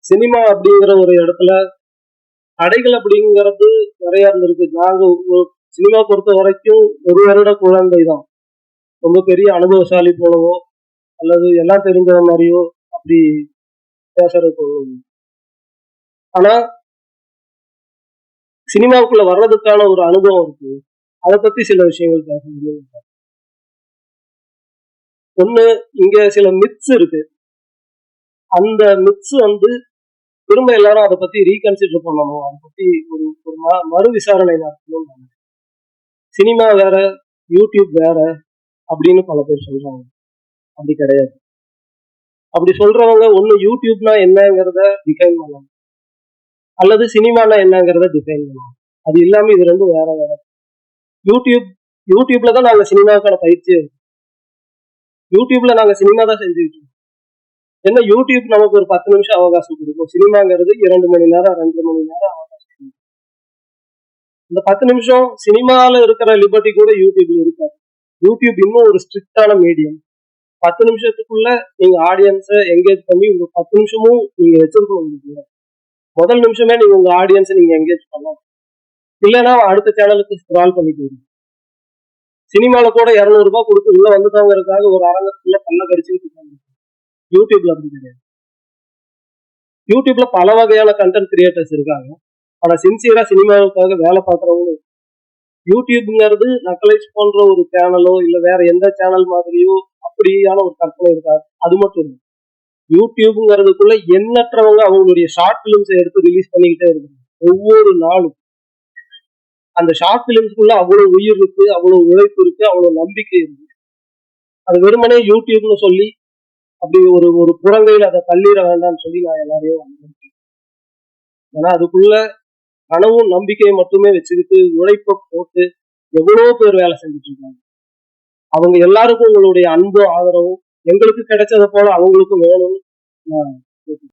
Cinema அப்படிங்கிற ஒரு இடத்துல தடைகள் அப்படிங்கிறது நிறைய இருந்திருக்கு. நாங்க சினிமா பொறுத்த வரைக்கும் ஒரு வருட குழந்தை தான். ரொம்ப பெரிய அனுபவசாலி போலவோ அல்லது எல்லாம் தெரிஞ்ச மாதிரியோ அப்படி பேசுறது. ஆனா சினிமாவுக்குள்ள வர்றதுக்கான ஒரு அனுபவம் இருக்கு. அதை பத்தி சில விஷயங்கள் பேச முடியும். ஒண்ணு, இங்க சில மித்ஸ் இருக்கு. அந்த மித்ஸ் திரும்ப எல்லாரும் அதை பத்தி ரீகன்சிடர் பண்ணணும். அதை பத்தி ஒரு மறு விசாரணை நடத்தணும். சினிமா வேற, யூடியூப் வேற அப்படின்னு பல பேர் சொல்றாங்க. அப்படி கிடையாது. அப்படி சொல்றவங்க ஒண்ணு யூடியூப்னா என்னங்கிறத டிஃபைன் பண்ணணும், அல்லது சினிமானா என்னங்கிறத டிஃபைன் பண்ணணும். அது இல்லாம இது ரெண்டும் வேற வேற. யூடியூப்ல தான் நாங்க சினிமாவுக்கான பயிற்சி இருக்கு. யூடியூப்ல நாங்க சினிமா தான் செஞ்சுட்டு இருக்கோம். என்ன, யூடியூப் நமக்கு ஒரு 10 நிமிஷம் அவகாசம் கொடுக்கும். சினிமாங்கிறது 2 மணி நேரம் 2 மணி நேரம் அவகாசம். இந்த 10 நிமிஷம் சினிமால இருக்கிற லிபர்ட்டி கூட யூடியூப்ல இருக்காது. யூடியூப் இன்னும் ஒரு ஸ்ட்ரிக்டான மீடியம். 10 நிமிஷத்துக்குள்ள நீங்க ஆடியன்ஸை என்கேஜ் பண்ணி உங்க 10 நிமிஷமும் நீங்க வச்சிருக்கணும். முதல் நிமிஷமே நீங்க உங்க ஆடியன்ஸை நீங்க என்கேஜ் பண்ணலாம். இல்லைன்னா அடுத்த சேனலுக்கு ஸ்க்ரால் பண்ணிட்டு வரும். சினிமால கூட 200 ரூபாய் கொடுத்து உள்ள வந்துட்டாங்கிறதுக்காக ஒரு அரங்கத்துக்குள்ள பல்ல கடிச்சுட்டு இருக்காங்க. யூடியூப்ல அப்படி கிடையாது. யூடியூப்ல பல வகையான கண்டென்ட் கிரியேட்டர்ஸ் இருக்காங்க. ஆனா சின்சியரா சினிமாவுக்காக வேலை பார்க்கறவங்க. யூடியூப்ங்கிறது நக்கலைஸ் பண்ற ஒரு சேனலோ இல்ல வேற எந்த சேனல் மாதிரியோ அப்படியான ஒரு கற்பனை இருக்காது. அது மட்டும் இல்லை, யூடியூப்ங்கிறதுக்குள்ள எண்ணற்றவங்க அவங்களுடைய ஷார்ட் பிலிம்ஸை எடுத்து ரிலீஸ் பண்ணிக்கிட்டே இருக்காங்க ஒவ்வொரு நாளும். அந்த ஷார்ட் பிலிம்ஸ்க்குள்ள அவ்வளவு உயிர் இருக்கு, அவ்வளவு உழைப்பு இருக்கு, அவ்வளவு நம்பிக்கை இருக்கு. அது வெறுமனே யூடியூப்னு சொல்லி அப்படி ஒரு புறங்கையில் அதை தள்ளிட வேண்டாம்னு சொல்லி நான் எல்லாரையும் அனுப்பிச்சேன். ஏன்னா அதுக்குள்ள கனவும் நம்பிக்கையை மட்டுமே வச்சுக்கிட்டு உழைப்பை போட்டு எவ்வளவு பேர் வேலை செஞ்சுட்டு இருக்காங்க. அவங்க எல்லாருக்கும் உங்களுடைய அன்பும் ஆதரவும் எங்களுக்கு கிடைச்சதை போல அவங்களுக்கும் வேணும்னு நான்